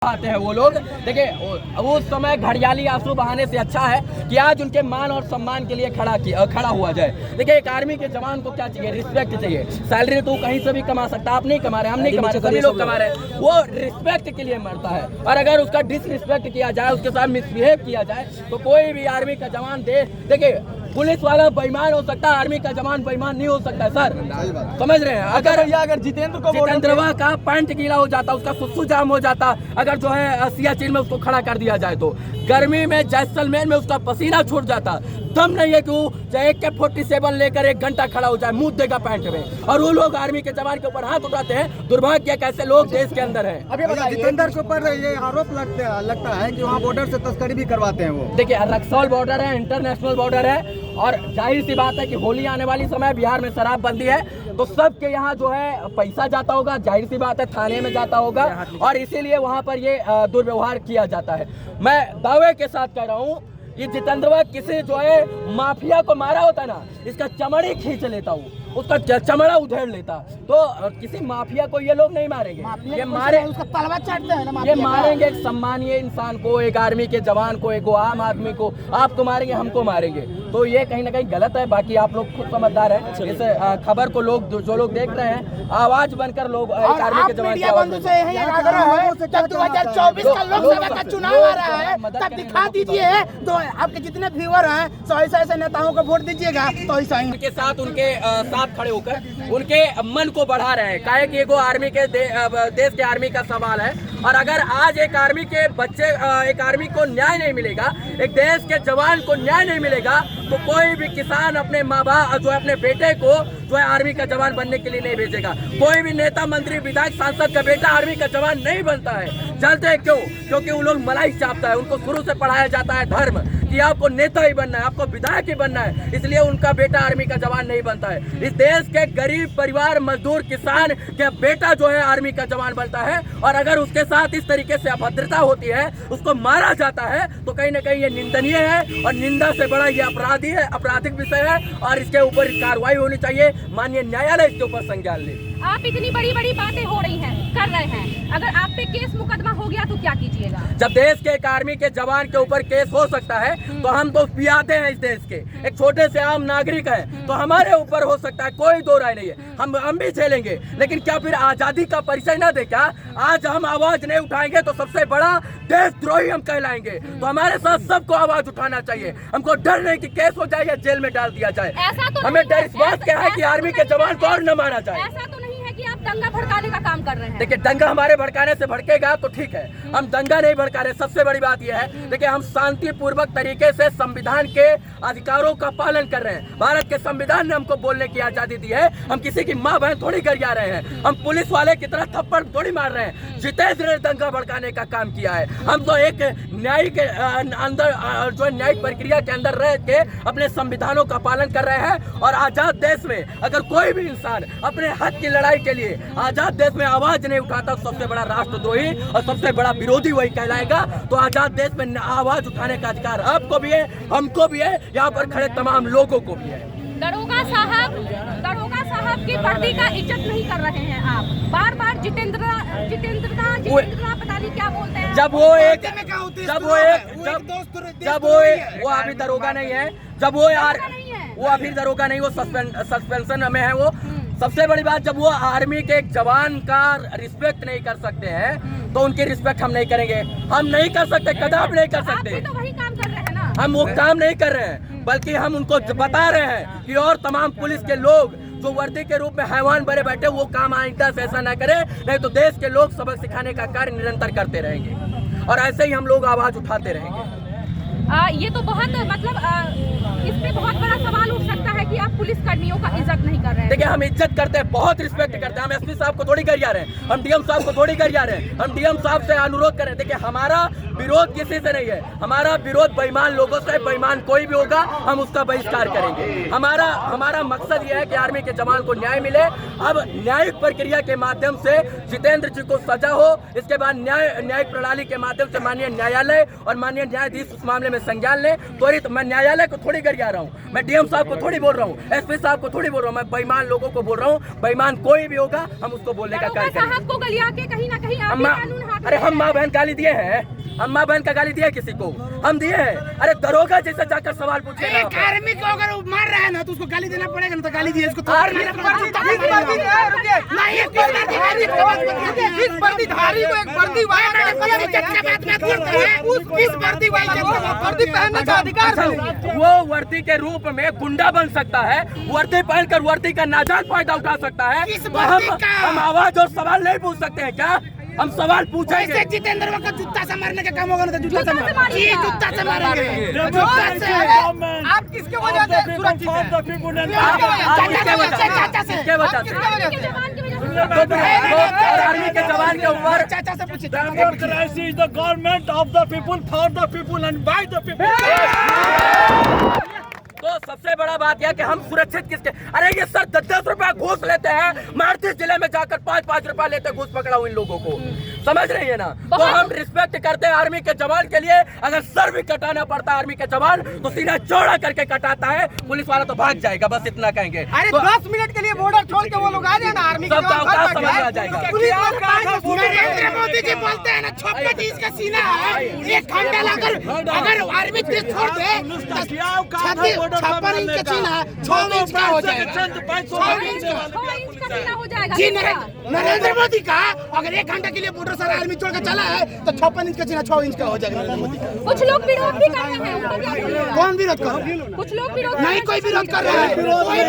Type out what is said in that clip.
आते हैं वो लोग। देखिए उस समय घड़ियाली आंसू बहाने से अच्छा है कि आज उनके मान और सम्मान के लिए खड़ा हुआ जाए। देखिए एक आर्मी के जवान को क्या चाहिए? रिस्पेक्ट चाहिए। सैलरी तो कहीं से भी कमा सकता है, आप नहीं कमा रहे, हम नहीं कमा रहे, सभी लोग कमा रहे हैं। वो रिस्पेक्ट के लिए मरता है और अगर उसका डिसरिस्पेक्ट किया जाए, उसके साथ मिसबिहेव किया जाए तो कोई भी आर्मी का जवान देखिए पुलिस वाला बेईमान हो सकता है, आर्मी का जवान बेईमान नहीं हो सकता है सर, समझ रहे हैं। अगर जितेंद्र का पैंट गीला हो जाता, उसका सुसु जाम हो जाता, अगर जो है सियाचिन में उसको खड़ा कर दिया जाए तो गर्मी में जैसलमेर में उसका पसीना छूट जाता, दम नहीं है कि वो AK-47 लेकर 1 घंटा खड़ा हो जाए, मुंह देगा पैंट में। और वो लोग आर्मी के जवान के ऊपर हाथ उठाते हैं। दुर्भाग्य कैसे लोग देश के अंदर हैं। अभी जितेंद्र के ऊपर ये आरोप लगता है कि वहाँ बॉर्डर से तस्करी भी करवाते हैं वो। देखिए रक्सौल बॉर्डर है, इंटरनेशनल बॉर्डर है और जाहिर सी बात है कि होली आने वाली समय, बिहार में शराबबंदी है तो सबके यहाँ जो है पैसा जाता होगा, जाहिर सी बात है थाने में जाता होगा और इसीलिए वहाँ पर ये दुर्व्यवहार किया जाता है। मैं दावे के साथ कह रहा हूँ ये जितेंद्र किसी जो है माफिया को मारा होता ना, इसका चमड़ी खींच लेता हूँ, उसका चमड़ा उधेड़ लेता। तो किसी माफिया को ये लोग नहीं मारेंगे, ये मारे उसका तलवा चाटते हैं ना, ये मारेंगे एक सम्मानीय इंसान को, एक आर्मी के जवान को, एक आम आदमी को। आपको मारेंगे, हमको मारेंगे, तो ये कहीं ना कहीं गलत है। बाकी आप लोग खुद समझदार हैं। इस खबर को लोग जो लोग देख रहे हैं, आवाज बनकर लोग एक आर्मी के जवान की आवाज से यही आग्रह है कि 2024 का लोकसभा का चुनाव आ रहा है, तब दिखा दीजिए तो आपके जितने व्यूअर हैं तो ऐसे नेताओं को वोट दीजिएगा तो ऐसा ही उनके साथ खड़े होकर उनके मन को बढ़ा रहे हैं। काहे कि एगो आर्मी के देश के आर्मी का सवाल है और अगर आज एक आर्मी के बच्चे, एक आर्मी को न्याय नहीं मिलेगा, एक देश के जवान को न्याय नहीं मिलेगा तो कोई भी किसान अपने माँ बाप जो अपने बेटे को जो है आर्मी का जवान बनने के लिए नहीं भेजेगा। कोई भी नेता, मंत्री, विधायक, सांसद का बेटा आर्मी का जवान नहीं बनता है। जानते हैं क्यों? क्योंकि वो लोग मलाई चापता है, उनको शुरू से पढ़ाया जाता है धर्म कि आपको नेता ही बनना है, आपको विधायक ही बनना है, इसलिए उनका बेटा आर्मी का जवान नहीं बनता है। इस देश के गरीब परिवार, मजदूर, किसान के बेटा जो है आर्मी का जवान बनता है और अगर उसके साथ इस तरीके से अभद्रता होती है, उसको मारा जाता है तो कहीं ना कहीं ये निंदनीय है और निंदा से बड़ा ये अपराधी है, आपराधिक विषय है और इसके ऊपर कार्रवाई होनी चाहिए। माननीय न्यायालय इसके ऊपर संज्ञान ले। आप इतनी बड़ी बड़ी बातें हो रही हैं, कर रहे हैं, अगर आप पे केस मुकदमा हो गया तो क्या कीजिएगा? जब देश के एक आर्मी के जवान के ऊपर केस हो सकता है तो हम तो पियाते हैं इस देश के, एक छोटे से आम नागरिक हैं तो हमारे ऊपर हो सकता है, कोई दो राय नहीं है, हम भी झेलेंगे। लेकिन क्या फिर आजादी का परिचय ना दे क्या? आज हम आवाज नहीं उठाएंगे तो सबसे बड़ा देशद्रोही हम कहलाएंगे। तो हमारे साथ सबको आवाज उठाना चाहिए। हमको डर नहीं कि केस हो जाए या जेल में डाल दिया जाए। हमें डर इस बात का है कि आर्मी के जवान को और न मारा जाए। ऐसा तो नहीं है कि आप दंगा भड़काने का काम कर रहे हैं। देखिए दंगा हमारे भड़काने से भड़केगा तो ठीक है, हम दंगा नहीं भड़का रहे। सबसे बड़ी बात यह है, देखिए हम शांतिपूर्वक तरीके से संविधान के अधिकारों का पालन कर रहे हैं। भारत के संविधान ने हमको बोलने की आजादी दी है। हम किसी की माँ बहन थोड़ी गरिया रहे हैं, हम पुलिस वाले की तरह थप्पड़ थोड़ी मार रहे हैं। जितेंद्र ने दंगा भड़काने का काम किया है। हम तो एक न्यायिक अंदर जो न्यायिक प्रक्रिया के अंदर रह के अपने संविधानों का पालन कर रहे हैं और आजाद देश में अगर कोई भी इंसान अपने हक की लड़ाई के लिए आजाद देश में आवाज नहीं उठाता, सबसे बड़ा राष्ट्रद्रोही और सबसे बड़ा विरोधी वही कहलाएगा। तो आजाद देश में आवाज उठाने का अधिकार आपको भी है, हमको भी है, यहाँ पर खड़े तमाम लोगों को भी है। दरोगा साहब की वर्दी का इज्जत नहीं कर रहे हैं आप। बार बार जितेंद्र पता नहीं क्या बोलते हैं। वो अभी दरोगा नहीं है, वो अभी दरोगा नहीं, वो सस्पेंशन में है। वो सबसे बड़ी बात, जब वो आर्मी के एक जवान का रिस्पेक्ट नहीं कर सकते हैं तो उनकी रिस्पेक्ट हम नहीं करेंगे। हम नहीं कर सकते, कदापि नहीं कर सकते। आप भी तो वही काम कर रहे हैं ना। हम वो काम नहीं कर रहे हैं, बल्कि हम उनको बता रहे हैं कि और तमाम पुलिस के लोग जो वर्दी के रूप में हैवान बने बैठे, वो काम आइंदा से ऐसा ना करें, नहीं तो देश के लोग सबक सिखाने का कार्य निरंतर करते रहेंगे और ऐसे ही हम लोग आवाज उठाते रहेंगे। ये तो बहुत इस पे बहुत बड़ा सवाल उठ सकता है कि आप पुलिस कर्मियों का इज्जत नहीं कर रहे हैं। देखिए हम इज्जत करते हैं, बहुत रिस्पेक्ट करते हैं। हम एसपी साहब को थोड़ी गरिया रहे हैं, हम डीएम साहब को थोड़ी गरिया रहे हैं, हम डीएम साहब से अनुरोध करें। देखिए हमारा विरोध किसी से नहीं है, हमारा विरोध बेईमान लोगों से। बेईमान कोई भी होगा हम उसका बहिष्कार करेंगे। हमारा मकसद ये है कि आर्मी के जवान को न्याय मिले। अब न्यायिक प्रक्रिया के माध्यम से जितेंद्र जी को सजा हो, इसके बाद न्यायिक प्रणाली के माध्यम से माननीय न्यायालय और माननीय न्यायाधीश उस मामले में संज्ञान ले। त्वरित मैं न्यायालय को थोड़ी गरिया रहा हूँ, मैं डीएम साहब को थोड़ी बोल रहा हूँ, एसपी साहब को थोड़ी बोल रहा हूँ, मैं बेईमान लोगों को बोल रहा हूँ। बेईमान कोई भी होगा हम उसको बोलने का कार्य करेंगे। साहब को गलिया के कहीं ना कहीं आप भी कानून अरे हम माँ बहन गाली दिए हैं? हम माँ बहन का गाली दिए किसी को? हम दिए हैं? अरे दरोगा जैसे जाकर सवाल पूछे ना। एक आर्मी को अगर वो मार रहा है ना तो उसको गाली देना पड़ेगा ना, तो गाली दिए उसको। आर्मी नहीं, किस वर्दीधारी को एक वर्दी पहनने का अधिकार है। वो वर्दी के रूप में गुंडा बन सकता है, वर्दी पहनकर वर्दी का नाजायज फायदा उठा सकता है। तो हम आवाज और सवाल नहीं पूछ सकते हैं क्या? हम सवाल पूछेंगे। जितेंद्र का जूता से मारने का काम होगा ना, तो जूता से मारेंगे। आप किसके वजह से सुरक्षित हैं? किसके वजह से? आर्मी के जवान के ऊपर चाचा से पूछिए। Democracy is the government of the people, for the people and by the people. तो सबसे बड़ा बात यह कि हम सुरक्षित किसके? अरे ये सर 10-10 रुपया घूस लेते हैं, मारती जिले में जाकर 5-5 रुपया लेते घूस पकड़ा हुआ इन लोगों को, समझ रही है ना? तो हम रिस्पेक्ट करते हैं आर्मी के जवान के लिए। अगर सर भी कटाना पड़ता है आर्मी के जवान तो सीना चौड़ा करके कटाता है, पुलिस वाला तो भाग जाएगा, बस इतना कहेंगे। अरे तो 10 मिनट के लिए बॉर्डर छोड़ के वो लोग आ जाए ना, आर्मी के सब जवान का भाग समझ जाए। में आ जाएगा। पुलिस लोग कहाँ से नरेंद्र मोदी जी बोलते हैं ना 56 इंच का सीना है, एक घंटा अगर आर्मी को छोड़ दे 56 इंच का सीना 6 इंच का हो जाएगा। 6 इंच का सीना हो जाएगा। जी नरेंद्र मोदी का अगर 1 घंटा के लिए बॉर्डर सारा आर्मी छोड़ के चला है तो 56 इंच का सीना 6 इंच का हो जाएगा नरेंद्र मोदी का। कुछ लोग विरोध भी कर रहे हैं, उनको क्या बोलना है? कौन विरोध कर रहा है? कुछ लोग विरोध नहीं, कोई विरोध कर रहा है। कोई